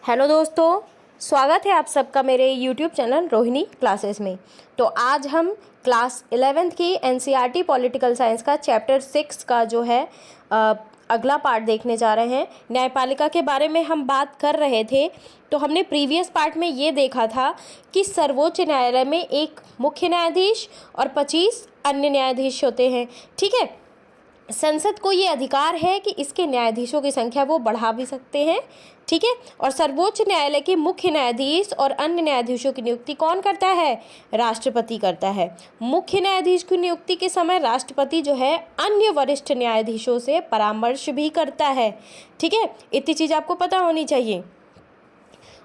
Hello दोस्तों, स्वागत है आप सबका मेरे यूट्यूब चैनल रोहिणी क्लासेस में। तो आज हम क्लास 11th की एनसीईआरटी पॉलिटिकल साइंस का चैप्टर 6 का जो है अगला पार्ट देखने जा रहे हैं। न्यायपालिका के बारे में हम बात कर रहे थे। तो हमने प्रीवियस पार्ट में ये देखा था कि सर्वोच्च न्यायालय में एक मुख्य न्यायाधीश और 25 अन्य न्यायाधीश होते हैं। ठीक है, संसद को ये अधिकार है कि इसके न्यायाधीशों की संख्या वो बढ़ा भी सकते हैं। ठीक है, और सर्वोच्च न्यायालय के मुख्य न्यायाधीश और अन्य न्यायाधीशों की नियुक्ति कौन करता है? राष्ट्रपति करता है। मुख्य न्यायाधीश की नियुक्ति के समय राष्ट्रपति जो है अन्य वरिष्ठ न्यायाधीशों से परामर्श भी करता है। ठीक है, इतनी चीज़ आपको पता होनी चाहिए।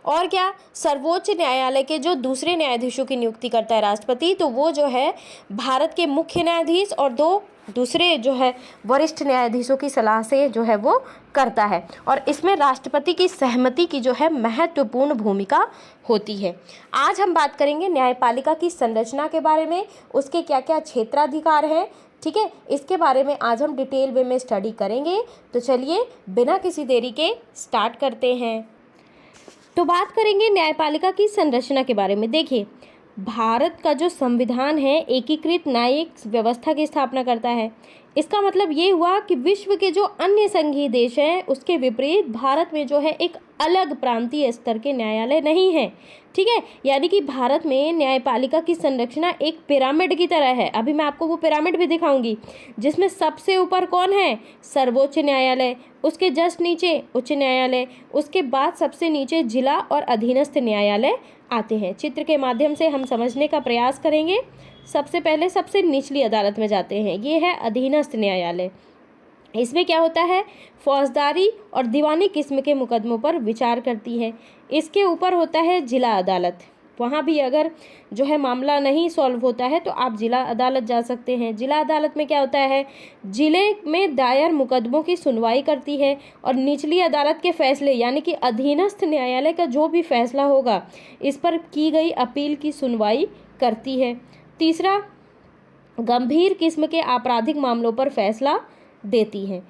और क्या, सर्वोच्च न्यायालय के जो दूसरे न्यायाधीशों की नियुक्ति करता है राष्ट्रपति, तो वो जो है भारत के मुख्य न्यायाधीश और 2 दूसरे जो है वरिष्ठ न्यायाधीशों की सलाह से जो है वो करता है। और इसमें राष्ट्रपति की सहमति की जो है महत्वपूर्ण भूमिका होती है। आज हम बात करेंगे न्यायपालिका की संरचना के बारे में, उसके क्या क्या क्षेत्राधिकार हैं। ठीक है, इसके बारे में आज हम डिटेल वे में स्टडी करेंगे। तो चलिए बिना किसी देरी के स्टार्ट करते हैं। तो बात करेंगे न्यायपालिका की संरचना के बारे में। देखिए, भारत का जो संविधान है एकीकृत न्यायिक व्यवस्था की स्थापना करता है। इसका मतलब ये हुआ कि विश्व के जो अन्य संघीय देश हैं उसके विपरीत भारत में जो है एक अलग प्रांतीय स्तर के न्यायालय नहीं है। ठीक है, यानी कि भारत में न्यायपालिका की संरचना एक पिरामिड की तरह है। अभी मैं आपको वो पिरामिड भी दिखाऊंगी, जिसमें सबसे ऊपर कौन है? सर्वोच्च न्यायालय, उसके जस्ट नीचे उच्च न्यायालय, उसके बाद सबसे नीचे जिला और अधीनस्थ न्यायालय आते हैं। चित्र के माध्यम से हम समझने का प्रयास करेंगे। सबसे पहले सबसे निचली अदालत में जाते हैं, ये है अधीनस्थ न्यायालय। इसमें क्या होता है? फौजदारी और दीवानी किस्म के मुकदमों पर विचार करती है। इसके ऊपर होता है जिला अदालत। वहाँ भी अगर जो है मामला नहीं सॉल्व होता है तो आप जिला अदालत जा सकते हैं। जिला अदालत में क्या होता है? जिले में दायर मुकदमों की सुनवाई करती है और निचली अदालत के फैसले यानी कि अधीनस्थ न्यायालय का जो भी फैसला होगा इस पर की गई अपील की सुनवाई करती है। तीसरा, गंभीर किस्म के आपराधिक मामलों पर फैसला देती है।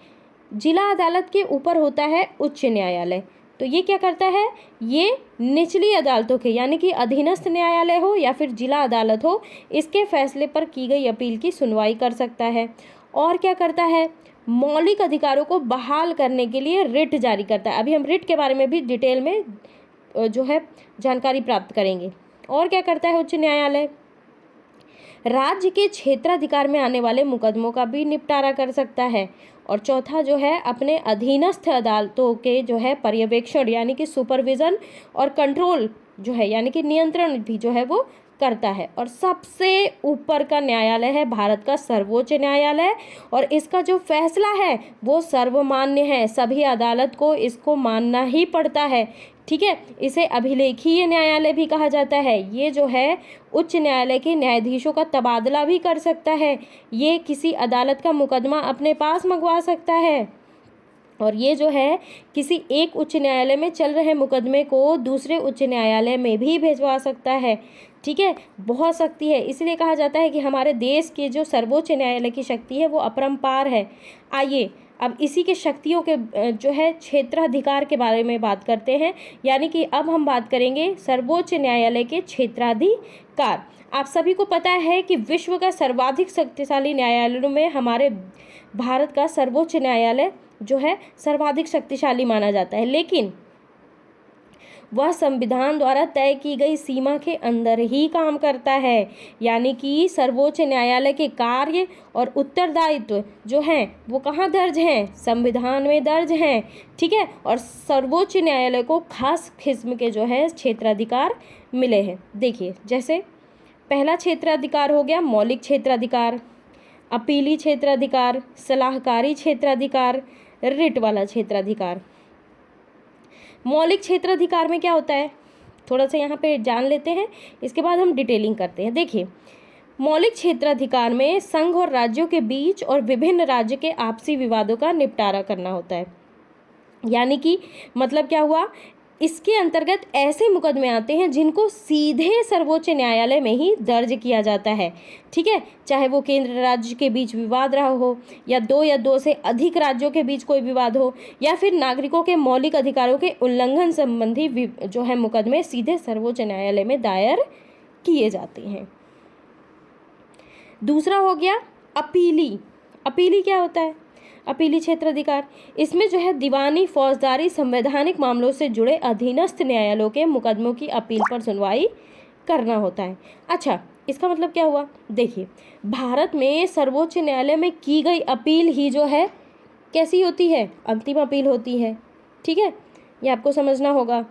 जिला अदालत के ऊपर होता है उच्च न्यायालय। तो ये क्या करता है? ये निचली अदालतों के यानी कि अधीनस्थ न्यायालय हो या फिर जिला अदालत हो, इसके फैसले पर की गई अपील की सुनवाई कर सकता है। और क्या करता है? मौलिक अधिकारों को बहाल करने के लिए रिट जारी करता है। अभी हम रिट के बारे में भी डिटेल में जो है जानकारी प्राप्त करेंगे। और क्या करता है उच्च न्यायालय? राज्य के क्षेत्राधिकार में आने वाले मुकदमों का भी निपटारा कर सकता है। और चौथा जो है अपने अधीनस्थ अदालतों के जो है पर्यवेक्षण यानी कि सुपरविजन और कंट्रोल जो है यानी कि नियंत्रण भी जो है वो करता है। और सबसे ऊपर का न्यायालय है भारत का सर्वोच्च न्यायालय, और इसका जो फैसला है वो सर्वमान्य है। सभी अदालत को इसको मानना ही पड़ता है। ठीक है, इसे अभिलेखीय न्यायालय भी कहा जाता है। ये जो है उच्च न्यायालय के न्यायाधीशों का तबादला भी कर सकता है। ये किसी अदालत का मुकदमा अपने पास मंगवा सकता है, और ये जो है किसी एक उच्च न्यायालय में चल रहे मुकदमे को दूसरे उच्च न्यायालय में भी भेजवा सकता है। ठीक है, बहुत शक्ति है। इसलिए कहा जाता है कि हमारे देश के जो सर्वोच्च न्यायालय की शक्ति है वो अपरंपार है। आइए अब इसी के शक्तियों के जो है क्षेत्राधिकार के बारे में बात करते हैं। यानी कि अब हम बात करेंगे सर्वोच्च न्यायालय के क्षेत्राधिकार। आप सभी को पता है कि विश्व का सर्वाधिक शक्तिशाली न्यायालयों में हमारे भारत का सर्वोच्च न्यायालय जो है सर्वाधिक शक्तिशाली माना जाता है, लेकिन वह संविधान द्वारा तय की गई सीमा के अंदर ही काम करता है। यानी कि सर्वोच्च न्यायालय के कार्य और उत्तरदायित्व जो हैं वो कहाँ दर्ज हैं? संविधान में दर्ज हैं। ठीक है, और सर्वोच्च न्यायालय को खास किस्म के जो है क्षेत्राधिकार मिले हैं। देखिए, जैसे पहला क्षेत्राधिकार हो गया मौलिक क्षेत्राधिकार, अपीली क्षेत्राधिकार, सलाहकारी क्षेत्राधिकार, रिट वाला क्षेत्राधिकार। मौलिक क्षेत्राधिकार में क्या होता है थोड़ा सा यहाँ पे जान लेते हैं, इसके बाद हम डिटेलिंग करते हैं। देखिए, मौलिक क्षेत्राधिकार में संघ और राज्यों के बीच और विभिन्न राज्य के आपसी विवादों का निपटारा करना होता है। यानी कि मतलब क्या हुआ? इसके अंतर्गत ऐसे मुकदमे आते हैं जिनको सीधे सर्वोच्च न्यायालय में ही दर्ज किया जाता है। ठीक है, चाहे वो केंद्र राज्य के बीच विवाद रहा हो, या दो से अधिक राज्यों के बीच कोई विवाद हो, या फिर नागरिकों के मौलिक अधिकारों के उल्लंघन संबंधी जो है मुकदमे सीधे सर्वोच्च न्यायालय में दायर किए जाते हैं। दूसरा हो गया अपीली। अपीली क्या होता है? अपीली क्षेत्राधिकार, इसमें जो है दीवानी, फौजदारी, संवैधानिक मामलों से जुड़े अधीनस्थ न्यायालयों के मुकदमों की अपील पर सुनवाई करना होता है। अच्छा, इसका मतलब क्या हुआ? देखिए, भारत में सर्वोच्च न्यायालय में की गई अपील ही जो है कैसी होती है? अंतिम अपील होती है। ठीक है, ये आपको समझना होगा।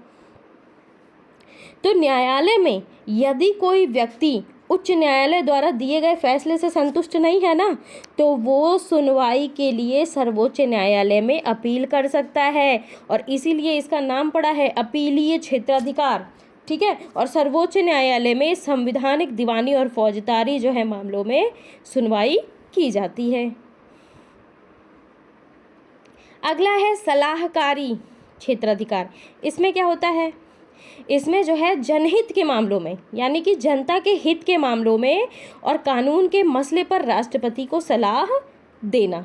तो न्यायालय में यदि कोई व्यक्ति उच्च न्यायालय द्वारा दिए गए फैसले से संतुष्ट नहीं है ना, तो वो सुनवाई के लिए सर्वोच्च न्यायालय में अपील कर सकता है, और इसीलिए इसका नाम पड़ा है अपीलीय क्षेत्राधिकार। ठीक है, और सर्वोच्च न्यायालय में संवैधानिक, दीवानी और फौजदारी जो है मामलों में सुनवाई की जाती है। अगला है सलाहकारी क्षेत्राधिकार। इसमें क्या होता है? इसमें जो है जनहित के मामलों में, यानी कि जनता के हित के मामलों में और कानून के मसले पर राष्ट्रपति को सलाह देना।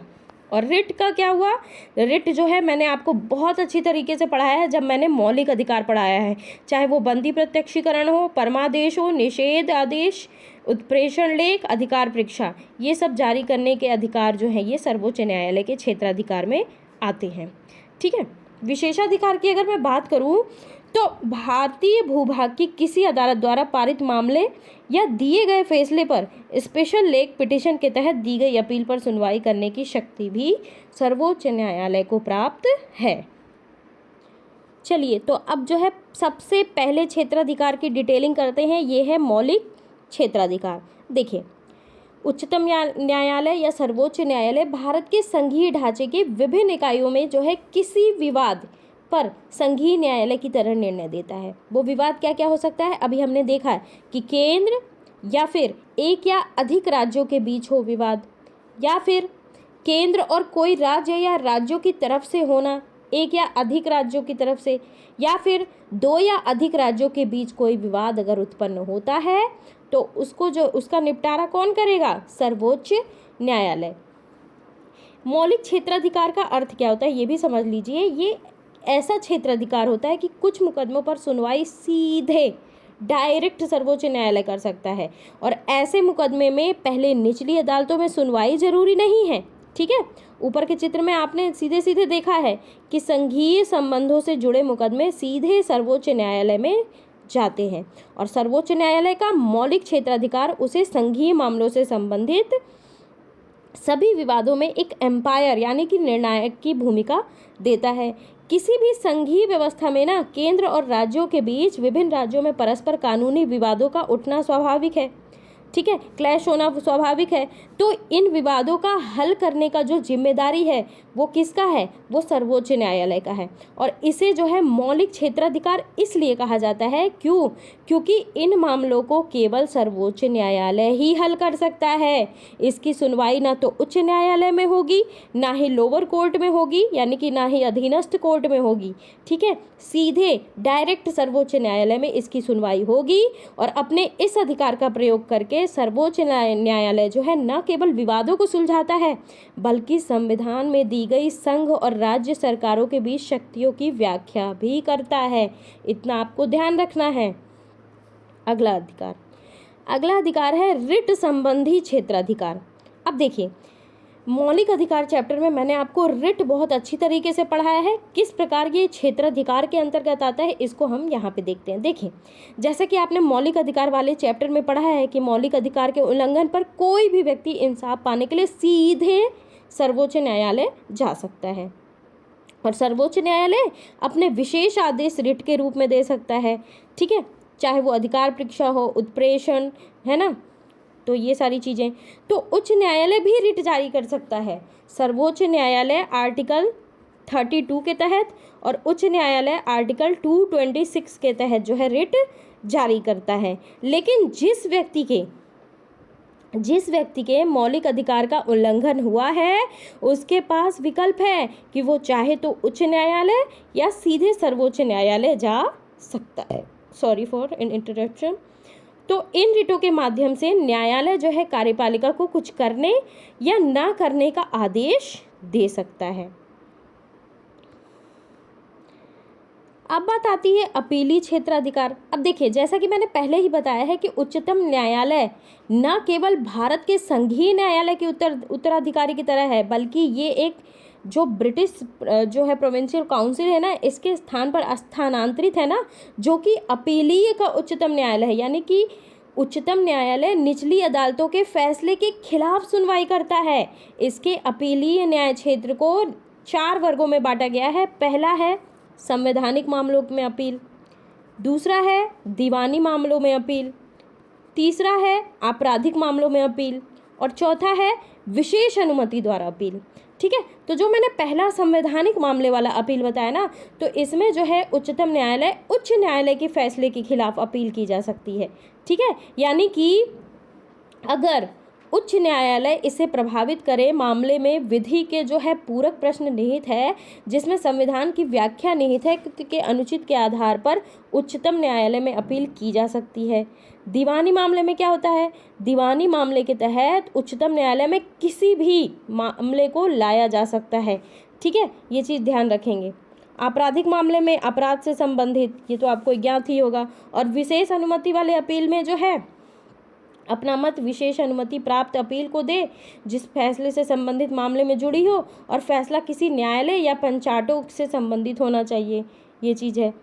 और रिट का क्या हुआ? रिट जो है मैंने आपको बहुत अच्छी तरीके से पढ़ाया है जब मैंने मौलिक अधिकार पढ़ाया है, चाहे वो बंदी प्रत्यक्षीकरण हो, परमादेश हो, निषेध आदेश, उत्प्रेषण लेख, अधिकार परीक्षा, ये सब जारी करने के अधिकार जो है ये सर्वोच्च न्यायालय के क्षेत्राधिकार में आते हैं। ठीक है, विशेषाधिकार की अगर मैं बात करूँ तो भारतीय भूभाग की किसी अदालत द्वारा पारित मामले या दिए गए फैसले पर स्पेशल लेख पिटीशन के तहत दी गई अपील पर सुनवाई करने की शक्ति भी सर्वोच्च न्यायालय को प्राप्त है। चलिए, तो अब जो है सबसे पहले क्षेत्राधिकार की डिटेलिंग करते हैं, ये है मौलिक क्षेत्राधिकार। देखिए, उच्चतम न्यायालय या सर्वोच्च न्यायालय भारत के संघीय ढांचे के विभिन्न इकाइयों में जो है किसी विवाद पर संघीय न्यायालय की तरह निर्णय देता है। वो विवाद क्या क्या हो सकता है? अभी हमने देखा है कि केंद्र या फिर एक या अधिक राज्यों के बीच हो विवाद, या फिर केंद्र और कोई राज्य या राज्यों की तरफ से होना, एक या अधिक राज्यों की तरफ से, या फिर दो या अधिक राज्यों के बीच कोई विवाद अगर उत्पन्न होता है तो उसका निपटारा कौन करेगा? सर्वोच्च न्यायालय। मौलिक क्षेत्राधिकार का अर्थ क्या होता है ये भी समझ लीजिए। ये ऐसा क्षेत्राधिकार होता है कि कुछ मुकदमों पर सुनवाई सीधे डायरेक्ट सर्वोच्च न्यायालय कर सकता है, और ऐसे मुकदमे में पहले निचली अदालतों में सुनवाई जरूरी नहीं है। ठीक है, ऊपर के चित्र में आपने सीधे सीधे देखा है कि संघीय संबंधों से जुड़े मुकदमे सीधे सर्वोच्च न्यायालय में जाते हैं, और सर्वोच्च न्यायालय का मौलिक क्षेत्राधिकार उसे संघीय मामलों से संबंधित सभी विवादों में एक एम्पायर यानी कि निर्णायक की भूमिका देता है। किसी भी संघीय व्यवस्था में ना केंद्र और राज्यों के बीच विभिन्न राज्यों में परस्पर कानूनी विवादों का उठना स्वाभाविक है। ठीक है, क्लैश होना स्वाभाविक है। तो इन विवादों का हल करने का जो जिम्मेदारी है वो किसका है? वो सर्वोच्च न्यायालय का है। और इसे जो है मौलिक क्षेत्राधिकार इसलिए कहा जाता है क्योंकि इन मामलों को केवल सर्वोच्च न्यायालय ही हल कर सकता है। इसकी सुनवाई ना तो उच्च न्यायालय में होगी, ना ही लोअर कोर्ट में होगी, यानी कि ना ही अधीनस्थ कोर्ट में होगी। ठीक है, सीधे डायरेक्ट सर्वोच्च न्यायालय में इसकी सुनवाई होगी, और अपने इस अधिकार का प्रयोग करके सर्वोच्च न्यायालय जो है न केवल विवादों को सुलझाता है बल्कि संविधान में दी गई संघ और राज्य सरकारों के बीच शक्तियों की व्याख्या भी करता है। इतना आपको ध्यान रखना है। अगला अधिकार है रिट संबंधी क्षेत्राधिकार। अब देखिए, मौलिक अधिकार चैप्टर में मैंने आपको रिट बहुत अच्छी तरीके से पढ़ाया है। किस प्रकार ये क्षेत्राधिकार के अंतर्गत आता है इसको हम यहाँ पे देखते हैं। देखिए, जैसे कि आपने मौलिक अधिकार वाले चैप्टर में पढ़ा है कि मौलिक अधिकार के उल्लंघन पर कोई भी व्यक्ति इंसाफ पाने के लिए सीधे सर्वोच्च न्यायालय जा सकता है, और सर्वोच्च न्यायालय अपने विशेष आदेश रिट के रूप में दे सकता है। ठीक है, चाहे वो अधिकार परीक्षा हो, उत्प्रेषण, है ना, तो ये सारी चीज़ें। तो उच्च न्यायालय भी रिट जारी कर सकता है। सर्वोच्च न्यायालय आर्टिकल 32 के तहत और उच्च न्यायालय आर्टिकल 226 के तहत जो है रिट जारी करता है। लेकिन जिस व्यक्ति के जिस व्यक्ति के मौलिक अधिकार का उल्लंघन हुआ है उसके पास विकल्प है कि वो चाहे तो उच्च न्यायालय या सीधे सर्वोच्च न्यायालय जा सकता है। Sorry for in interruption. तो इन रिटों के माध्यम से न्यायालय जो है कार्यपालिका को कुछ करने या ना करने का आदेश दे सकता है। अब बात आती है अपीली क्षेत्राधिकार। अब देखिए, जैसा कि मैंने पहले ही बताया है कि उच्चतम न्यायालय न केवल भारत के संघीय न्यायालय के उत्तराधिकारी की तरह है, बल्कि ये एक जो ब्रिटिश जो है प्रोविंशियल काउंसिल है ना, इसके स्थान पर स्थानांतरित है ना, जो कि अपीलीय का उच्चतम न्यायालय है। यानी कि उच्चतम न्यायालय निचली अदालतों के फैसले के खिलाफ सुनवाई करता है। इसके अपीलीय न्याय क्षेत्र को 4 वर्गों में बांटा गया है। पहला है संवैधानिक मामलों में अपील, दूसरा है दीवानी मामलों में अपील, तीसरा है आपराधिक मामलों में अपील और चौथा है विशेष अनुमति द्वारा अपील। ठीक है, तो जो मैंने पहला संवैधानिक मामले वाला अपील बताया ना, तो इसमें जो है उच्चतम न्यायालय उच्च न्यायालय के फैसले के खिलाफ अपील की जा सकती है। ठीक है, यानी कि अगर उच्च न्यायालय इसे प्रभावित करे मामले में विधि के जो है पूरक प्रश्न निहित है, जिसमें संविधान की व्याख्या निहित है के अनुचित के आधार पर उच्चतम न्यायालय में अपील की जा सकती है। दीवानी मामले में क्या होता है? दीवानी मामले के तहत उच्चतम न्यायालय में किसी भी मामले को लाया जा सकता है। ठीक है, ये चीज़ ध्यान रखेंगे। आपराधिक मामले में अपराध से संबंधित, ये तो आपको ज्ञात ही होगा। और विशेष अनुमति वाले अपील में जो है अपना मत विशेष अनुमति प्राप्त अपील को दे जिस फैसले से संबंधित मामले में जुड़ी हो, और फैसला किसी न्यायालय या पंचायतों से संबंधित होना चाहिए। ये चीज़ है।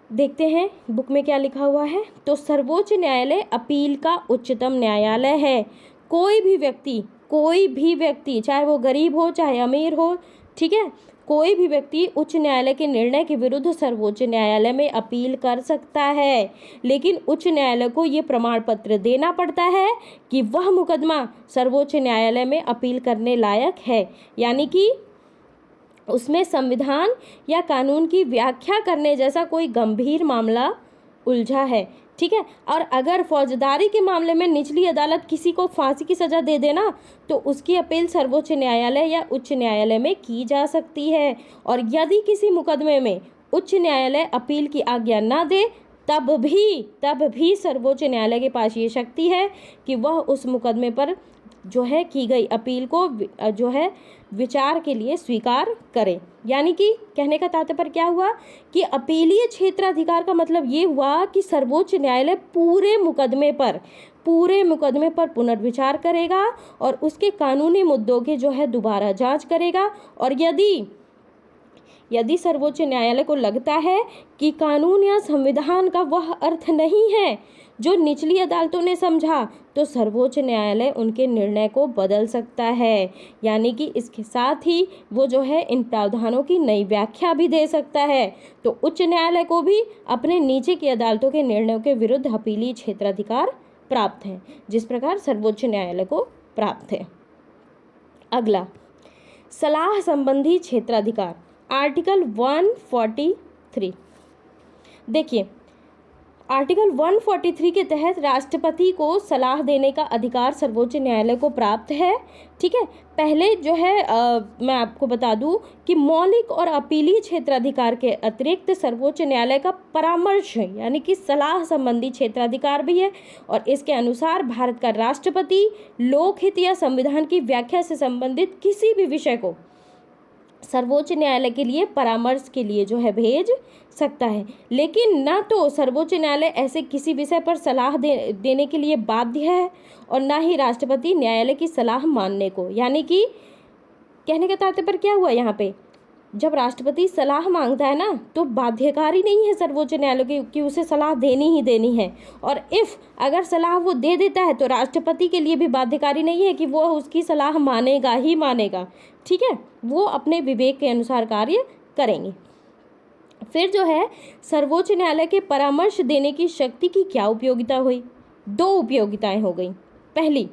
देखते हैं बुक में क्या लिखा हुआ है। तो सर्वोच्च न्यायालय अपील का उच्चतम न्यायालय है। कोई भी व्यक्ति चाहे वो गरीब हो चाहे अमीर हो, ठीक है, कोई भी व्यक्ति उच्च न्यायालय के निर्णय के विरुद्ध सर्वोच्च न्यायालय में अपील कर सकता है, लेकिन उच्च न्यायालय को ये प्रमाण पत्र देना पड़ता है कि वह मुकदमा सर्वोच्च न्यायालय में अपील करने लायक है। यानी कि उसमें संविधान या कानून की व्याख्या करने जैसा कोई गंभीर मामला उलझा है। ठीक है, और अगर फौजदारी के मामले में निचली अदालत किसी को फांसी की सजा दे देना, तो उसकी अपील सर्वोच्च न्यायालय या उच्च न्यायालय में की जा सकती है। और यदि किसी मुकदमे में उच्च न्यायालय अपील की आज्ञा न दे, तब भी सर्वोच्च न्यायालय के पास ये शक्ति है कि वह उस मुकदमे पर जो है की गई अपील को जो है विचार के लिए स्वीकार करे। यानी कि कहने का तात्पर्य क्या हुआ कि अपीलीय क्षेत्राधिकार का मतलब ये हुआ कि सर्वोच्च न्यायालय पूरे मुकदमे पर पुनर्विचार करेगा और उसके कानूनी मुद्दों के जो है दोबारा जांच करेगा। और यदि सर्वोच्च न्यायालय को लगता है कि कानून या संविधान का वह अर्थ नहीं है जो निचली अदालतों ने समझा, तो सर्वोच्च न्यायालय उनके निर्णय को बदल सकता है। यानी कि इसके साथ ही वो जो है इन प्रावधानों की नई व्याख्या भी दे सकता है। तो उच्च न्यायालय को भी अपने नीचे की अदालतों के निर्णयों के विरुद्ध अपीलीय क्षेत्राधिकार प्राप्त है, जिस प्रकार सर्वोच्च न्यायालय को प्राप्त है। अगला, सलाह संबंधी क्षेत्राधिकार, आर्टिकल 143। देखिए, आर्टिकल 143 के तहत राष्ट्रपति को सलाह देने का अधिकार सर्वोच्च न्यायालय को प्राप्त है। ठीक है, पहले जो है मैं आपको बता दूं कि मौलिक और अपीलीय क्षेत्राधिकार के अतिरिक्त सर्वोच्च न्यायालय का परामर्श यानी कि सलाह संबंधी क्षेत्राधिकार भी है। और इसके अनुसार भारत का राष्ट्रपति लोकहित या संविधान की व्याख्या से संबंधित किसी भी विषय को सर्वोच्च न्यायालय के लिए परामर्श के लिए जो है भेज सकता है। लेकिन न तो सर्वोच्च न्यायालय ऐसे किसी विषय पर सलाह देने के लिए बाध्य है और न ही राष्ट्रपति न्यायालय की सलाह मानने को। यानी कि कहने का तात्पर्य क्या हुआ यहाँ पे, जब राष्ट्रपति सलाह मांगता है ना, तो बाध्यकारी नहीं है सर्वोच्च न्यायालय की उसे सलाह देनी ही देनी है। और अगर सलाह वो दे देता है तो राष्ट्रपति के लिए भी बाध्यकारी नहीं है कि वो उसकी सलाह मानेगा ही मानेगा। ठीक है, वो अपने विवेक के अनुसार कार्य करेंगे। फिर जो है सर्वोच्च न्यायालय के परामर्श देने की शक्ति की क्या उपयोगिता हुई? 2 उपयोगिताएं हो गई। पहली,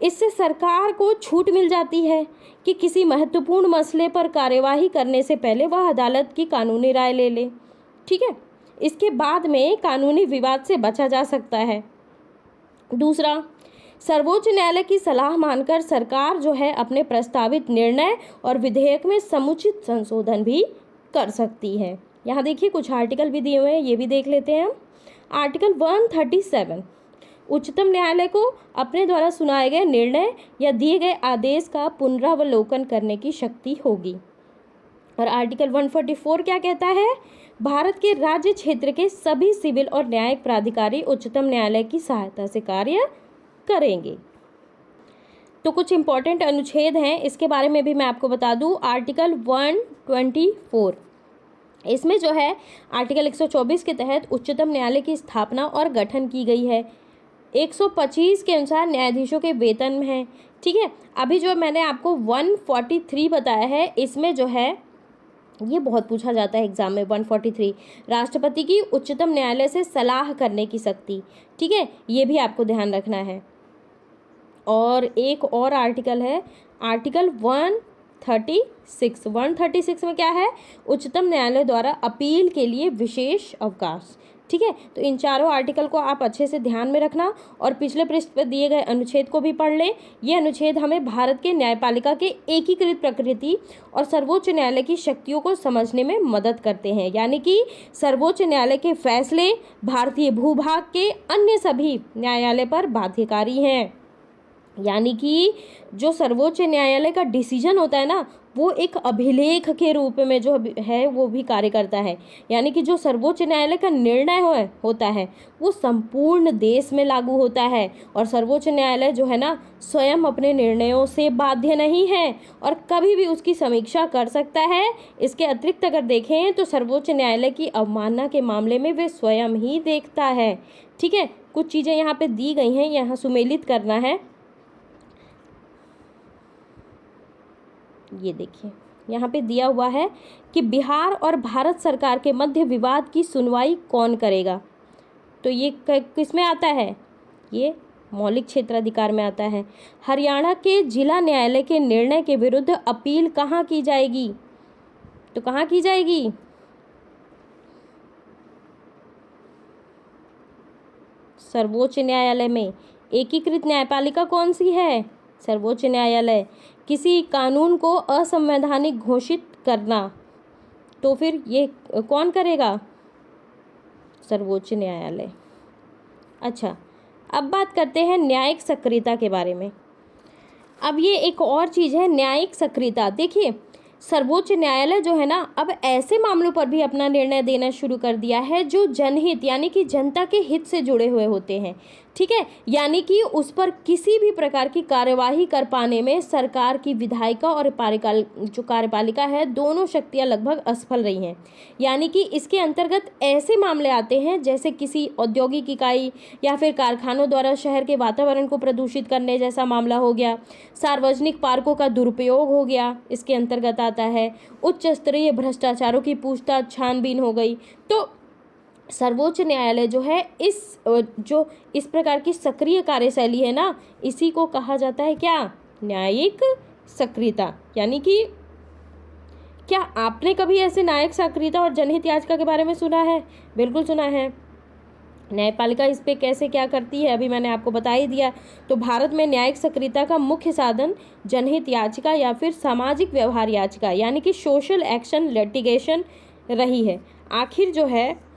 इससे सरकार को छूट मिल जाती है कि किसी महत्वपूर्ण मसले पर कार्यवाही करने से पहले वह अदालत की कानूनी राय ले ले। ठीक है, इसके बाद में कानूनी विवाद से बचा जा सकता है। दूसरा, सर्वोच्च न्यायालय की सलाह मानकर सरकार जो है अपने प्रस्तावित निर्णय और विधेयक में समुचित संशोधन भी कर सकती है। यहाँ देखिए कुछ आर्टिकल भी दिए हुए हैं, ये भी देख लेते हैं हम। आर्टिकल 137, उच्चतम न्यायालय को अपने द्वारा सुनाए गए निर्णय या दिए गए आदेश का पुनरावलोकन करने की शक्ति होगी। और आर्टिकल 144 क्या कहता है? भारत के राज्य क्षेत्र के सभी सिविल और न्यायिक प्राधिकारी उच्चतम न्यायालय की सहायता से कार्य करेंगे। तो कुछ इंपॉर्टेंट अनुच्छेद हैं, इसके बारे में भी मैं आपको बता दूं। आर्टिकल 124, इसमें जो है आर्टिकल 124 के तहत उच्चतम न्यायालय की स्थापना और गठन की गई है। 125 के अनुसार न्यायाधीशों के वेतन में है। ठीक है, अभी जो मैंने आपको 143 बताया है, इसमें जो है ये बहुत पूछा जाता है एग्जाम में। 143, राष्ट्रपति की उच्चतम न्यायालय से सलाह करने की शक्ति। ठीक है, ये भी आपको ध्यान रखना है। और एक और आर्टिकल है, आर्टिकल 136। 136 में क्या है? उच्चतम न्यायालय द्वारा अपील के लिए विशेष अवकाश। ठीक है, तो इन चारों आर्टिकल को आप अच्छे से ध्यान में रखना और पिछले पृष्ठ पर दिए गए अनुच्छेद को भी पढ़ लें। ये अनुच्छेद हमें भारत के न्यायपालिका के एकीकृत प्रकृति और सर्वोच्च न्यायालय की शक्तियों को समझने में मदद करते हैं। यानी कि सर्वोच्च न्यायालय के फैसले भारतीय भूभाग के अन्य सभी न्यायालय पर बाध्यकारी हैं। यानी कि जो सर्वोच्च न्यायालय का डिसीजन होता है ना, वो एक अभिलेख के रूप में जो है वो भी कार्य करता है। यानी कि जो सर्वोच्च न्यायालय का निर्णय होता है वो संपूर्ण देश में लागू होता है। और सर्वोच्च न्यायालय जो है ना, स्वयं अपने निर्णयों से बाध्य नहीं है और कभी भी उसकी समीक्षा कर सकता है। इसके अतिरिक्त अगर देखें तो सर्वोच्च न्यायालय की अवमानना के मामले में वे स्वयं ही देखता है। ठीक है, कुछ चीज़ें यहाँ पे दी गई हैं, यहाँ सुमेलित करना है। ये देखिए यहाँ पे दिया हुआ है कि बिहार और भारत सरकार के मध्य विवाद की सुनवाई कौन करेगा। तो ये किस में आता है? ये मौलिक क्षेत्राधिकार में आता है। हरियाणा के जिला न्यायालय के निर्णय के विरुद्ध अपील कहाँ की जाएगी? तो कहाँ की जाएगी? सर्वोच्च न्यायालय में। एकीकृत न्यायपालिका कौन सी है? सर्वोच्च न्यायालय। किसी कानून को असंवैधानिक घोषित करना, तो फिर ये कौन करेगा? सर्वोच्च न्यायालय। अच्छा, अब बात करते हैं न्यायिक सक्रियता के बारे में। अब ये एक और चीज़ है न्यायिक सक्रियता। देखिए सर्वोच्च न्यायालय जो है ना, अब ऐसे मामलों पर भी अपना निर्णय देना शुरू कर दिया है जो जनहित यानी कि जनता के हित से जुड़े हुए होते हैं। ठीक है, यानी कि उस पर किसी भी प्रकार की कार्यवाही कर पाने में सरकार की विधायिका और जो कार्यपालिका है, दोनों शक्तियां लगभग असफल रही हैं। यानी कि इसके अंतर्गत ऐसे मामले आते हैं जैसे किसी औद्योगिक इकाई या फिर कारखानों द्वारा शहर के वातावरण को प्रदूषित करने जैसा मामला हो गया, सार्वजनिक पार्कों का दुरुपयोग हो गया, इसके अंतर्गत आता है, उच्च स्तरीय भ्रष्टाचारों की पूछताछ छानबीन हो गई। तो सर्वोच्च न्यायालय जो है इस प्रकार की सक्रिय कार्यशैली है ना, इसी को कहा जाता है क्या? न्यायिक सक्रियता। यानी कि क्या आपने कभी ऐसे न्यायिक सक्रियता और जनहित याचिका के बारे में सुना है? बिल्कुल सुना है। न्यायपालिका इस पे कैसे क्या करती है अभी मैंने आपको बता ही दिया। तो भारत में न्यायिक सक्रियता का मुख्य साधन जनहित याचिका या फिर सामाजिक व्यवहार याचिका यानी कि सोशल एक्शन लिटिगेशन रही है। आखिर जो है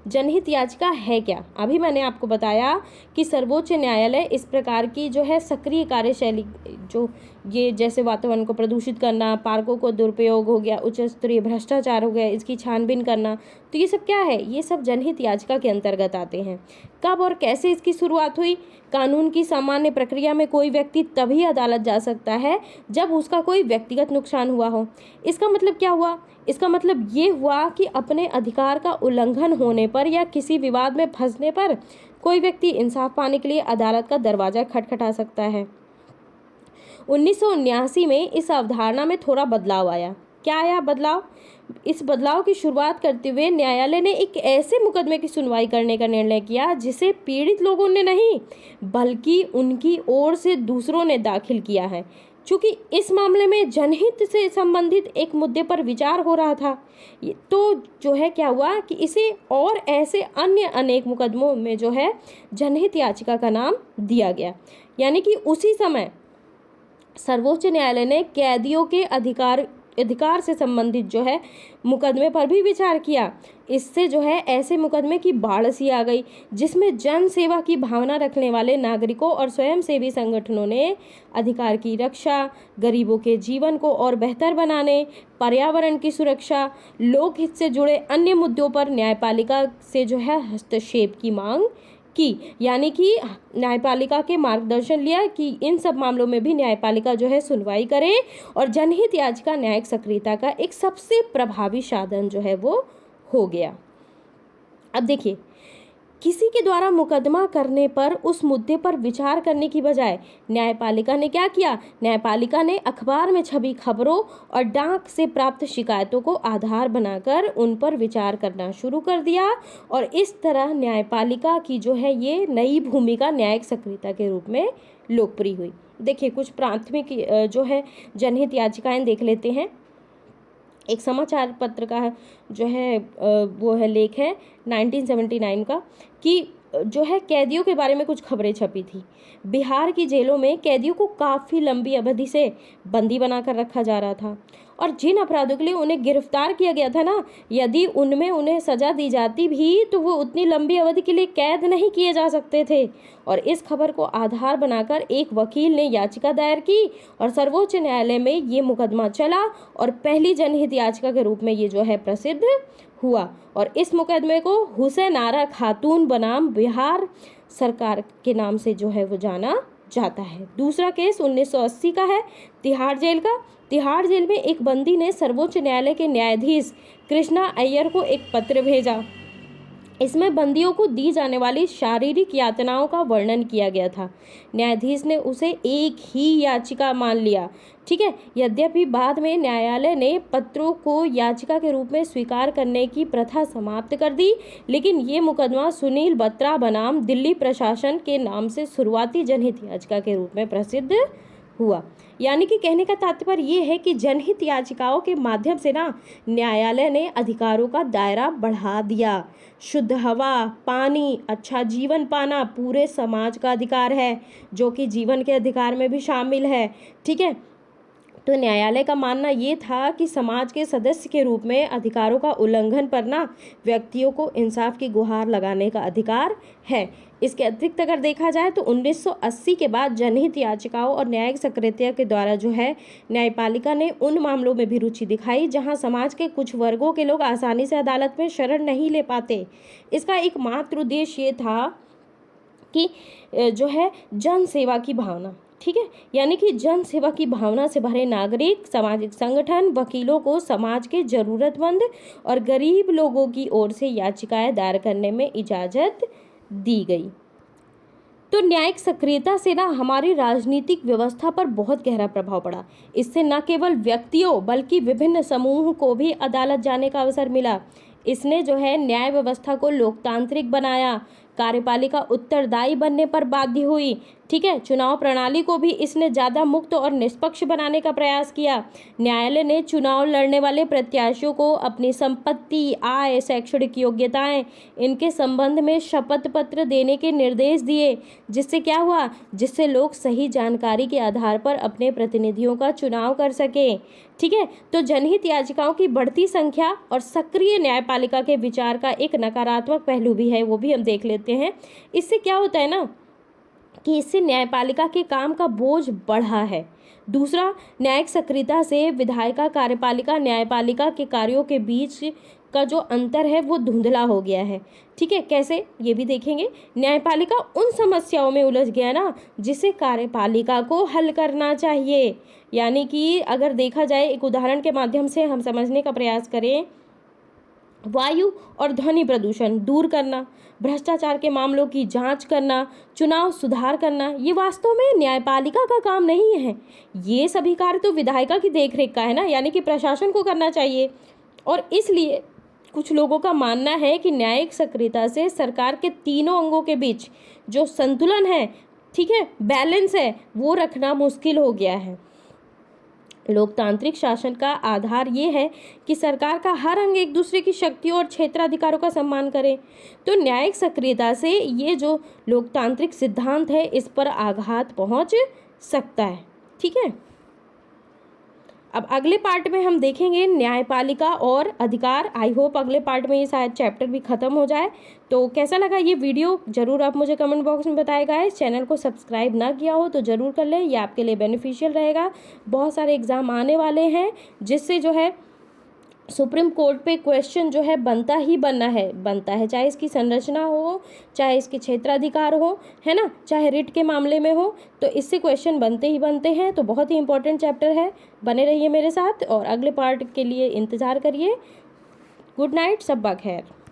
जनहित याचिका है क्या? अभी मैंने आपको बताया कि सर्वोच्च न्यायालय इस प्रकार की जो है सक्रिय कार्यशैली, जो ये जैसे वातावरण को प्रदूषित करना, पार्कों को दुरुपयोग हो गया, उच्च स्तरीय भ्रष्टाचार हो गया, इसकी छानबीन करना, तो ये सब क्या है? ये सब जनहित याचिका के अंतर्गत आते हैं। कब और कैसे इसकी शुरुआत हुई? कानून की सामान्य प्रक्रिया में कोई व्यक्ति तभी अदालत जा सकता है जब उसका कोई व्यक्तिगत नुकसान हुआ हो। इसका मतलब क्या हुआ? इसका मतलब ये हुआ कि अपने अधिकार का उल्लंघन होने पर या किसी विवाद में फंसने पर कोई व्यक्ति इंसाफ पाने के लिए अदालत का दरवाजा खटखटा सकता है। 1979 में इस अवधारणा में थोड़ा बदलाव आया। क्या आया बदलाव? इस बदलाव की शुरुआत करते हुए न्यायालय ने एक ऐसे मुकदमे की सुनवाई करने का निर्णय किया जिसे पीड़ित लोगों ने नहीं बल्कि उनकी ओर से दूसरों ने दाखिल किया है। चूँकि इस मामले में जनहित से संबंधित एक मुद्दे पर विचार हो रहा था, तो जो है क्या हुआ कि इसे और ऐसे अन्य अनेक मुकदमों में जो है जनहित याचिका का नाम दिया गया। यानी कि उसी समय सर्वोच्च न्यायालय ने कैदियों के अधिकार से संबंधित जो है मुकदमे पर भी विचार किया। इससे जो है ऐसे मुकदमे की बाढ़ सी आ गई, जिसमें जन सेवा की भावना रखने वाले नागरिकों और स्वयंसेवी संगठनों ने अधिकार की रक्षा, गरीबों के जीवन को और बेहतर बनाने, पर्यावरण की सुरक्षा, लोकहित से जुड़े अन्य मुद्दों पर न्यायपालिका से जो है हस्तक्षेप की मांग की। यानी कि न्यायपालिका के मार्गदर्शन लिया कि इन सब मामलों में भी न्यायपालिका जो है सुनवाई करे, और जनहित याचिका न्यायिक सक्रियता का एक सबसे प्रभावी साधन जो है वो हो गया। अब देखिए, किसी के द्वारा मुकदमा करने पर उस मुद्दे पर विचार करने की बजाय न्यायपालिका ने क्या किया? न्यायपालिका ने अखबार में छपी खबरों और डाक से प्राप्त शिकायतों को आधार बनाकर उन पर विचार करना शुरू कर दिया, और इस तरह न्यायपालिका की जो है ये नई भूमिका न्यायिक सक्रियता के रूप में लोकप्रिय हुई। देखिए, कुछ प्राथमिक जो है जनहित याचिकाएं देख लेते हैं। एक समाचार पत्र का जो है वो है लेख है 1979 का, कि जो है कैदियों के बारे में कुछ खबरें छपी थी। बिहार की जेलों में कैदियों को काफ़ी लंबी अवधि से बंदी बनाकर रखा जा रहा था, और जिन अपराधों के लिए उन्हें गिरफ्तार किया गया था ना, यदि उनमें उन्हें सजा दी जाती भी तो वो उतनी लंबी अवधि के लिए कैद नहीं किए जा सकते थे। और इस खबर को आधार बनाकर एक वकील ने याचिका दायर की, और सर्वोच्च न्यायालय में ये मुकदमा चला, और पहली जनहित याचिका के रूप में ये जो है प्रसिद्ध हुआ। और इस मुकदमे को हुसैन आरा खातून बनाम बिहार सरकार के नाम से जो है वो जाना जाता है। दूसरा केस 1980 का है, तिहाड़ जेल का। तिहाड़ जेल में एक बंदी ने सर्वोच्च न्यायालय के न्यायाधीश कृष्णा अय्यर को एक पत्र भेजा। इसमें बंदियों को दी जाने वाली शारीरिक यातनाओं का वर्णन किया गया था। न्यायाधीश ने उसे एक ही याचिका मान लिया, ठीक है। यद्यपि बाद में न्यायालय ने पत्रों को याचिका के रूप में स्वीकार करने की प्रथा समाप्त कर दी, लेकिन ये मुकदमा सुनील बत्रा बनाम दिल्ली प्रशासन के नाम से शुरुआती जनहित याचिका के रूप में प्रसिद्ध हुआ। यानी कि कहने का तात्पर्य ये है कि जनहित याचिकाओं के माध्यम से ना न्यायालय ने अधिकारों का दायरा बढ़ा दिया। शुद्ध हवा, पानी, अच्छा जीवन पाना पूरे समाज का अधिकार है, जो कि जीवन के अधिकार में भी शामिल है, ठीक है। तो न्यायालय का मानना ये था कि समाज के सदस्य के रूप में अधिकारों का उल्लंघन पर ना व्यक्तियों को इंसाफ की गुहार लगाने का अधिकार है। इसके अतिरिक्त अगर देखा जाए तो 1980 के बाद जनहित याचिकाओं और न्यायिक सक्रियता के द्वारा जो है न्यायपालिका ने उन मामलों में भी रुचि दिखाई जहां समाज के कुछ वर्गों के लोग आसानी से अदालत में शरण नहीं ले पाते। इसका एकमात्र उद्देश्य ये था कि जो है जन सेवा की भावना, ठीक है। यानी कि जन सेवा की भावना से भरे नागरिक, सामाजिक संगठन, वकीलों को समाज के जरूरतमंद और गरीब लोगों की ओर से याचिकाएं दायर करने में इजाज़त दी गई। तो न्यायिक सक्रियता से ना हमारी राजनीतिक व्यवस्था पर बहुत गहरा प्रभाव पड़ा। इससे न केवल व्यक्तियों बल्कि विभिन्न समूह को भी अदालत जाने का अवसर मिला। इसने जो है न्याय व्यवस्था को लोकतांत्रिक बनाया, कार्यपालिका उत्तरदायी बनने पर बाध्य हुई, ठीक है। चुनाव प्रणाली को भी इसने ज़्यादा मुक्त और निष्पक्ष बनाने का प्रयास किया। न्यायालय ने चुनाव लड़ने वाले प्रत्याशियों को अपनी संपत्ति, आय, शैक्षणिक योग्यताएं, इनके संबंध में शपथ पत्र देने के निर्देश दिए, जिससे क्या हुआ, जिससे लोग सही जानकारी के आधार पर अपने प्रतिनिधियों का चुनाव कर सकें, ठीक है। तो जनहित याचिकाओं की बढ़ती संख्या और सक्रिय न्यायपालिका के विचार का एक नकारात्मक पहलू भी है, वो भी हम देख लेते हैं। इससे क्या होता है ना कि इससे न्यायपालिका के काम का बोझ बढ़ा है। दूसरा, न्यायिक सक्रियता से विधायिका, कार्यपालिका, न्यायपालिका के कार्यों के बीच का जो अंतर है वो धुंधला हो गया है, ठीक है। कैसे, ये भी देखेंगे। न्यायपालिका उन समस्याओं में उलझ गया ना जिसे कार्यपालिका को हल करना चाहिए। यानी कि अगर देखा जाए, एक उदाहरण के माध्यम से हम समझने का प्रयास करें, वायु और ध्वनि प्रदूषण दूर करना, भ्रष्टाचार के मामलों की जांच करना, चुनाव सुधार करना, ये वास्तव में न्यायपालिका का काम नहीं है। ये सभी कार्य तो विधायिका की देखरेख का है ना, यानी कि प्रशासन को करना चाहिए। और इसलिए कुछ लोगों का मानना है कि न्यायिक सक्रियता से सरकार के तीनों अंगों के बीच जो संतुलन है, ठीक है, बैलेंस है, वो रखना मुश्किल हो गया है। लोकतांत्रिक शासन का आधार ये है कि सरकार का हर अंग एक दूसरे की शक्तियों और क्षेत्राधिकारों का सम्मान करे। तो न्यायिक सक्रियता से ये जो लोकतांत्रिक सिद्धांत है इस पर आघात पहुंच सकता है। ठीक है, अब अगले पार्ट में हम देखेंगे न्यायपालिका और अधिकार। आई होप अगले पार्ट में ये शायद चैप्टर भी खत्म हो जाए। तो कैसा लगा ये वीडियो जरूर आप मुझे कमेंट बॉक्स में बताएगा। इस चैनल को सब्सक्राइब ना किया हो तो ज़रूर कर लें, ये आपके लिए बेनिफिशियल रहेगा। बहुत सारे एग्ज़ाम आने वाले हैं जिससे जो है सुप्रीम कोर्ट पे क्वेश्चन जो है बनता है, चाहे इसकी संरचना हो, चाहे इसके क्षेत्राधिकार हो, है ना, चाहे रिट के मामले में हो, तो इससे क्वेश्चन बनते हैं। तो बहुत ही इंपॉर्टेंट चैप्टर है, बने रहिए मेरे साथ और अगले पार्ट के लिए इंतज़ार करिए। गुड नाइट, शब्बा खैर।